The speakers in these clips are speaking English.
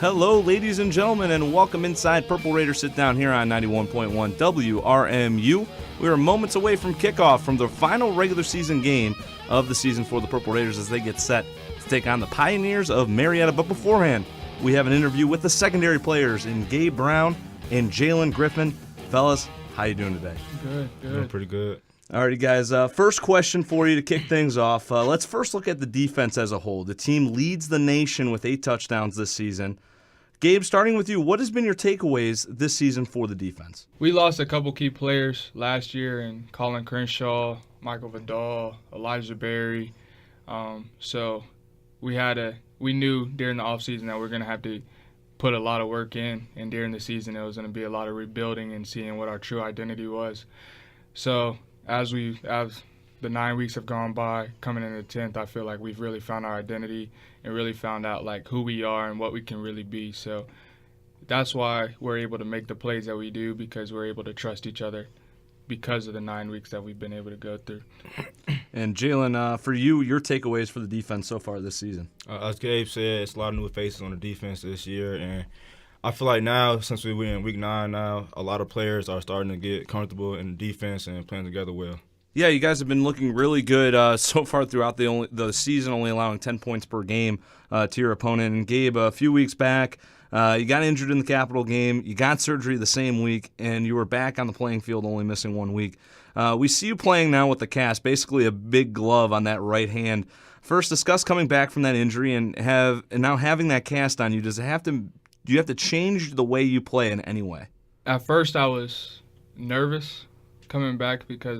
Hello, ladies and gentlemen, and welcome inside Purple Raider Sit Down here on 91.1 WRMU. We are moments away from kickoff from the final regular season game of the season for the Purple Raiders as they get set to take on the Pioneers of Marietta. But beforehand, we have an interview with the secondary players in Gabe Brown and Jalen Griffin. Fellas, how you doing today? Good. Doing pretty good. Alrighty, guys. First question for you to kick things off. Let's first look at the defense as a whole. The team leads the nation with 8 touchdowns this season. Gabe, starting with you, what has been your takeaways this season for the defense? We lost a couple key players last year in Colin Crenshaw, Michael Vidal, Elijah Berry. So we knew during the offseason that we're going to have to put a lot of work in, and during the season it was going to be a lot of rebuilding and seeing what our true identity was. So as the 9 weeks have gone by, coming into the 10th, I feel like we've really found our identity and really found out like who we are and what we can really be. So that's why we're able to make the plays that we do, because we're able to trust each other because of the 9 weeks that we've been able to go through. And Jalen, for you, your takeaways for the defense so far this season? As Gabe said, it's a lot of new faces on the defense this year, and I feel like now, since we're in week 9 now, a lot of players are starting to get comfortable in the defense and playing together well. Yeah, you guys have been looking really good so far throughout the season, only allowing 10 points per game to your opponent. And Gabe, a few weeks back, you got injured in the Capital game. You got surgery the same week, and you were back on the playing field, only missing 1 week. We see you playing now with the cast, basically a big glove on that right hand. First, discuss coming back from that injury and now having that cast on you. Do you have to change the way you play in any way? At first, I was nervous coming back because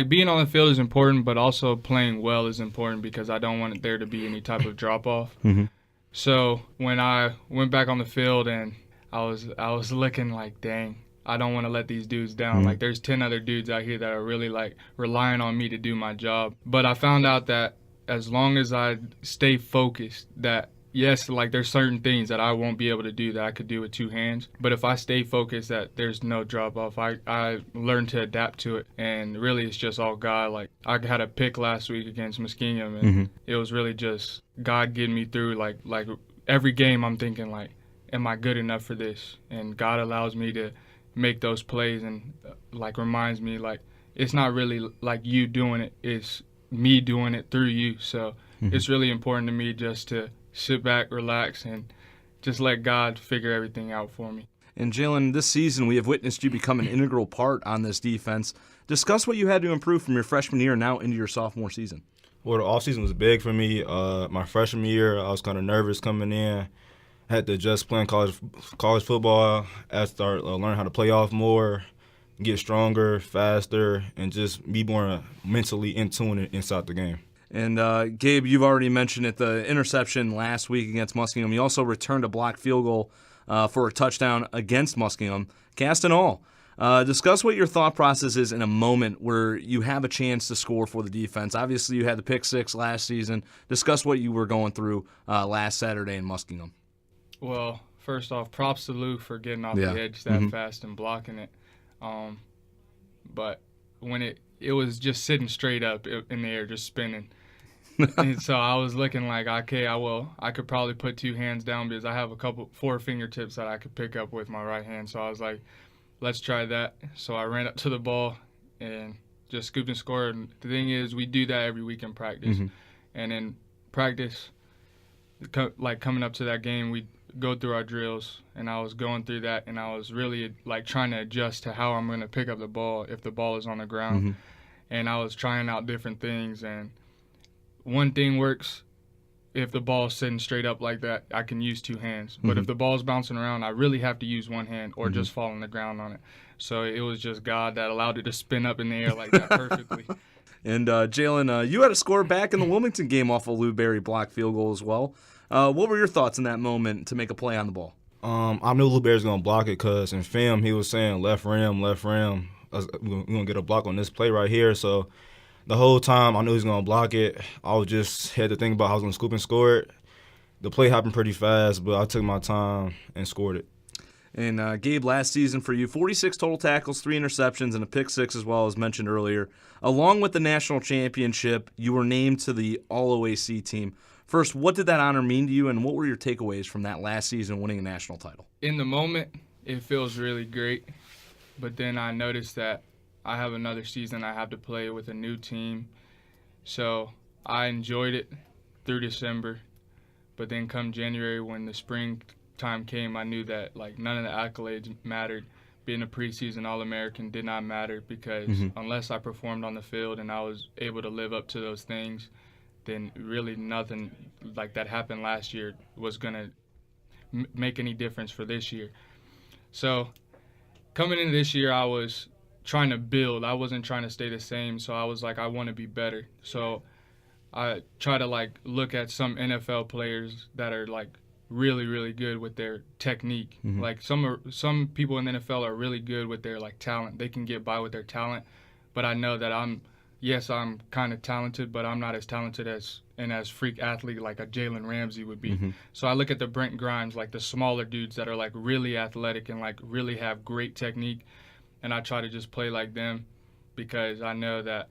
being on the field is important, but also playing well is important because I don't want there to be any type of drop-off. Mm-hmm. So when I went back on the field and I was looking like, dang, I don't want to let these dudes down. Mm-hmm. Like, there's 10 other dudes out here that are really, like, relying on me to do my job. But I found out that as long as I stay focused, that yes, like there's certain things that I won't be able to do that I could do with 2 hands. But if I stay focused, that there's no drop off. I learned to adapt to it, and really it's just all God. Like, I had a pick last week against Muskingum, and it was really just God getting me through. Like every game I'm thinking like, am I good enough for this? And God allows me to make those plays and like reminds me like it's not really like you doing it, it's me doing it through you. So it's really important to me just to sit back, relax, and just let God figure everything out for me. And Jalen, this season we have witnessed you become an integral part on this defense. Discuss what you had to improve from your freshman year now into your sophomore season. Well, the offseason was big for me. My freshman year, I was kind of nervous coming in. I had to adjust playing college football. I had to start learning how to play off more, get stronger, faster, and just be more mentally in tune inside the game. And Gabe, you've already mentioned it, the interception last week against Muskingum. You also returned a blocked field goal for a touchdown against Muskingum, cast and all. Discuss what your thought process is in a moment where you have a chance to score for the defense. Obviously, you had the pick 6 last season. Discuss what you were going through last Saturday in Muskingum. Well, first off, props to Lou for getting off the edge that fast and blocking it. But when it was just sitting straight up in the air, just spinning. And so I was looking like, okay, I could probably put 2 hands down because I have 4 fingertips that I could pick up with my right hand. So I was like, let's try that. So I ran up to the ball and just scooped and scored. And the thing is, we do that every week in practice. And in practice, like coming up to that game, we go through our drills, and I was going through that, and I was really like trying to adjust to how I'm going to pick up the ball if the ball is on the ground. And I was trying out different things, and one thing works. If the ball's sitting straight up like that, I can use 2 hands. But if the ball's bouncing around, I really have to use 1 hand or just fall on the ground on it. So it was just God that allowed it to spin up in the air like that perfectly. And Jalen, you had a score back in the Wilmington game off a Lou Berry block field goal as well. What were your thoughts in that moment to make a play on the ball? I knew Lou Bear's going to block it because in film he was saying left rim. We're going to get a block on this play right here. So the whole time I knew he was going to block it. I was just had to think about how I was going to scoop and score it. The play happened pretty fast, but I took my time and scored it. And Gabe, last season for you, 46 total tackles, 3 interceptions, and a pick 6 as well, as mentioned earlier. Along with the national championship, you were named to the All-OAC team. First, what did that honor mean to you, and what were your takeaways from that last season winning a national title? In the moment, it feels really great, but then I noticed that I have another season I have to play with a new team. So I enjoyed it through December, but then come January when the spring time came, I knew that like none of the accolades mattered. Being a preseason All-American did not matter because unless I performed on the field and I was able to live up to those things, then really nothing like that happened last year was going to make any difference for this year. So coming into this year, I was trying to build. I wasn't trying to stay the same, so I was like, I want to be better. So I try to like look at some NFL players that are like really, really good with their technique. Like some people in the NFL are really good with their like talent. They can get by with their talent, but I know that I'm kind of talented, but I'm not as talented as freak athlete like a Jalen Ramsey would be. So I look at the Brent Grimes, like the smaller dudes that are like really athletic and like really have great technique, and I try to just play like them because I know that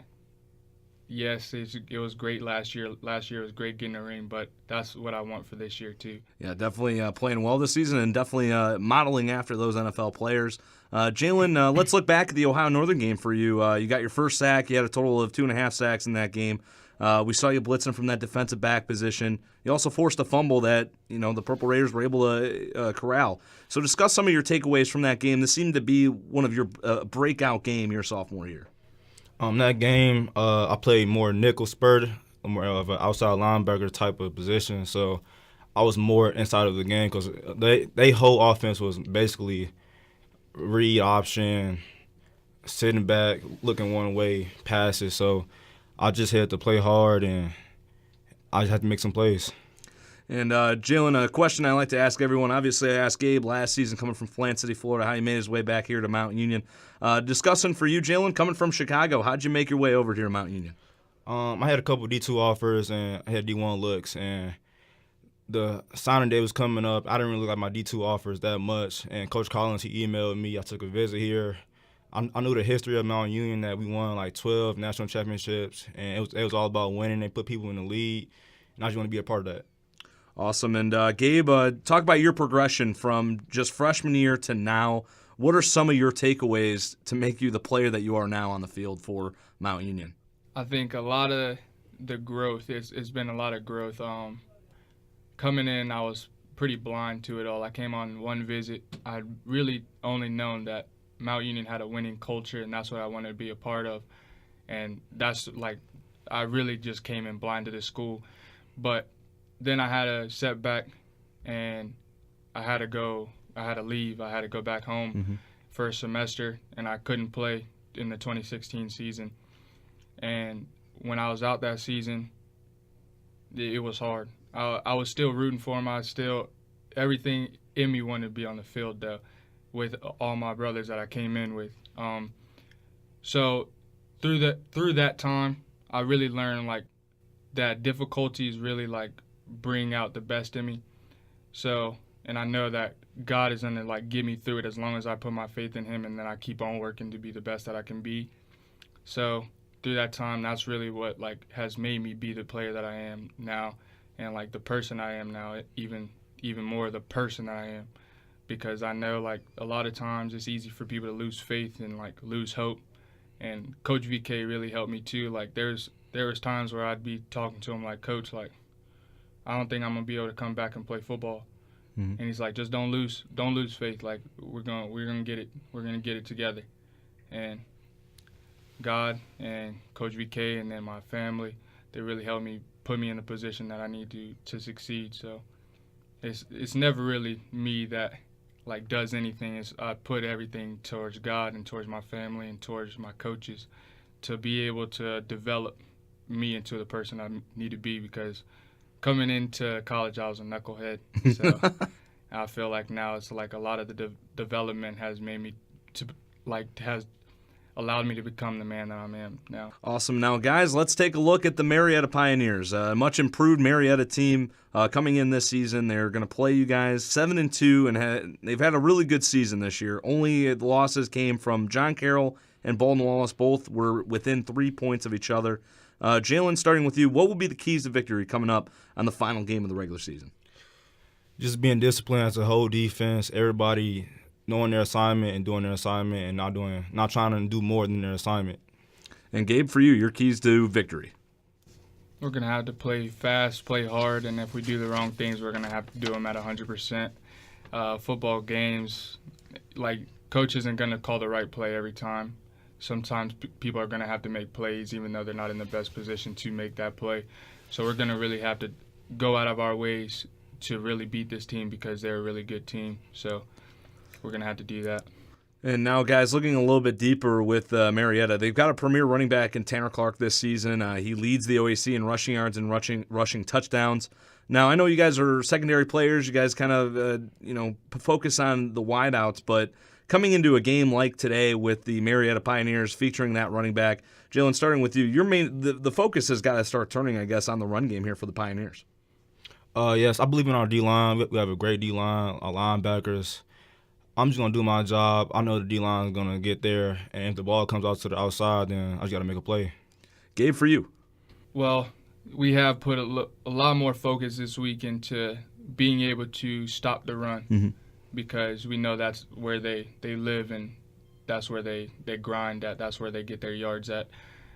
yes, it was great last year. Last year was great getting a ring, but that's what I want for this year too. Yeah, definitely playing well this season and definitely modeling after those NFL players. Jalen, let's look back at the Ohio Northern game for you. You got your first sack. You had a total of 2.5 sacks in that game. We saw you blitzing from that defensive back position. You also forced a fumble that the Purple Raiders were able to corral. So discuss some of your takeaways from that game. This seemed to be one of your breakout game your sophomore year. That game, I played more nickel spurred, more of an outside linebacker type of position. So I was more inside of the game because they whole offense was basically read option, sitting back, looking one way, passes. So I just had to play hard and I just had to make some plays. And Jalen, a question I like to ask everyone. Obviously, I asked Gabe last season coming from Plant City, Florida, how he made his way back here to Mount Union. Discussing for you, Jalen, coming from Chicago, how'd you make your way over here to Mount Union? I had a couple D2 offers and I had D1 looks. And the signing day was coming up. I didn't really like my D2 offers that much. And Coach Collins, he emailed me. I took a visit here. I knew the history of Mount Union, that we won like 12 national championships. And it was all about winning. They put people in the lead. And I just want to be a part of that. Awesome. And Gabe, talk about your progression from just freshman year to now. What are some of your takeaways to make you the player that you are now on the field for Mount Union? I think a lot of the growth, it's been a lot of growth. Coming in, I was pretty blind to it all. I came on one visit. I'd really only known that Mount Union had a winning culture, and that's what I wanted to be a part of. And that's like, I really just came in blind to this school. But then I had a setback, and I had to leave. I had to go back home for a semester, and I couldn't play in the 2016 season. And when I was out that season, it was hard. I was still rooting for him. Everything in me wanted to be on the field, though, with all my brothers that I came in with. So through that time, I really learned, like, that difficulties really, like, bring out the best in me. So, and I know that God is going to like get me through it as long as I put my faith in him and then I keep on working to be the best that I can be. So through that time, that's really what like has made me be the player that I am now, and like the person I am now, even more the person that I am, because I know like a lot of times it's easy for people to lose faith and like lose hope. And Coach VK really helped me too. Like there was times where I'd be talking to him like, Coach, like, I don't think I'm gonna be able to come back and play football. And he's like, just don't lose faith. Like we're gonna get it. We're gonna get it together. And God and Coach VK and then my family, they really helped me put me in the position that I need to succeed. So it's never really me that like does anything. It's I put everything towards God and towards my family and towards my coaches to be able to develop me into the person I need to be, because coming into college, I was a knucklehead. So I feel like now it's like a lot of the development has made me has allowed me to become the man that I am now. Awesome. Now, guys, let's take a look at the Marietta Pioneers. A much improved Marietta team coming in this season. They're going to play you guys 7-2, and they've had a really good season this year. Only the losses came from John Carroll and Bolton Wallace. Both were within 3 points of each other. Jalen, starting with you, what will be the keys to victory coming up on the final game of the regular season? Just being disciplined as a whole defense, everybody knowing their assignment and doing their assignment and not trying to do more than their assignment. And Gabe, for you, your keys to victory? We're going to have to play fast, play hard, and if we do the wrong things, we're going to have to do them at 100%. Football games, like, coach isn't going to call the right play every time. Sometimes people are going to have to make plays even though they're not in the best position to make that play. So we're going to really have to go out of our ways to really beat this team because they're a really good team. So we're going to have to do that. And now, guys, looking a little bit deeper with Marietta, they've got a premier running back in Tanner Clark this season. He leads the OAC in rushing yards and rushing touchdowns. Now, I know you guys are secondary players. You guys kind of, focus on the wideouts, but coming into a game like today with the Marietta Pioneers featuring that running back, Jalen, starting with you, the focus has got to start turning, I guess, on the run game here for the Pioneers. Yes, I believe in our D-line. We have a great D-line, our linebackers. I'm just going to do my job. I know the D-line is going to get there, and if the ball comes out to the outside, then I just got to make a play. Gabe, for you? Well, we have put a lot more focus this week into being able to stop the run because we know that's where they live and that's where they grind at. That's where they get their yards at.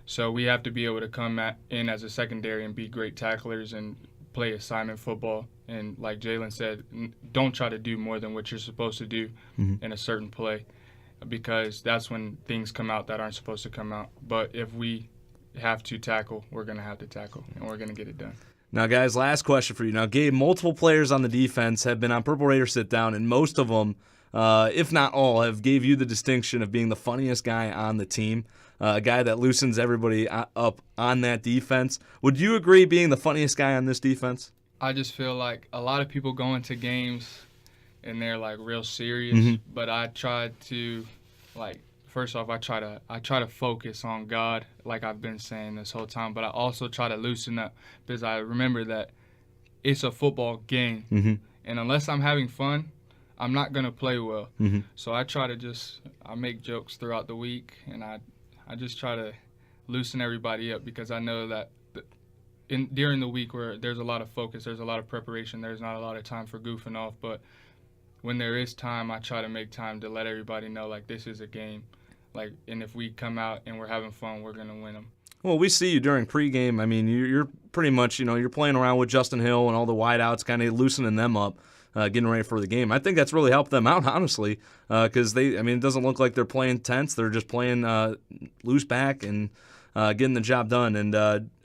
So we have to be able to come in as a secondary and be great tacklers and play assignment football. And like Jalen said, don't try to do more than what you're supposed to do in a certain play because that's when things come out that aren't supposed to come out. But if we have to tackle, we're going to have to tackle, and we're going to get it done. Now, guys, last question for you. Now, Gabe, multiple players on the defense have been on Purple Raider Sit-Down, and most of them, if not all, have gave you the distinction of being the funniest guy on the team, a guy that loosens everybody up on that defense. Would you agree being the funniest guy on this defense? I just feel like a lot of people go into games and they're like real serious, but I try to first off I try to focus on God like I've been saying this whole time, but I also try to loosen up because I remember that it's a football game and unless I'm having fun, I'm not going to play well. So I try to I make jokes throughout the week and I just try to loosen everybody up because I know that during the week where there's a lot of focus, there's a lot of preparation, there's not a lot of time for goofing off, but when there is time, I try to make time to let everybody know, like, this is a game. And if we come out and we're having fun, we're going to win them. Well, we see you during pregame. I mean, you're pretty much, you're playing around with Justin Hill and all the wideouts, kind of loosening them up, getting ready for the game. I think that's really helped them out, honestly, because it doesn't look like they're playing tense. They're just playing loose back and getting the job done. And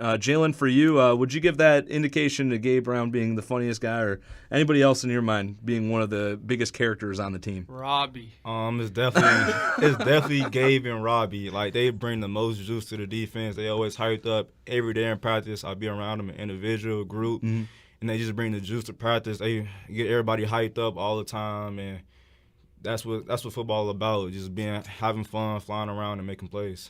Jalen, for you, would you give that indication to Gabe Brown being the funniest guy or anybody else in your mind being one of the biggest characters on the team? Robbie. It's definitely Gabe and Robbie. Like, they bring the most juice to the defense. They always hyped up every day in practice. I'll be around them in individual, group, and they just bring the juice to practice. They get everybody hyped up all the time, and that's what football is about, just having fun, flying around, and making plays.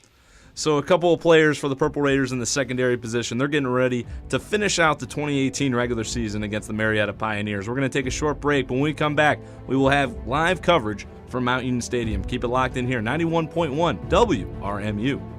So a couple of players for the Purple Raiders in the secondary position. They're getting ready to finish out the 2018 regular season against the Marietta Pioneers. We're going to take a short break. When we come back, we will have live coverage from Mount Union Stadium. Keep it locked in here, 91.1 WRMU.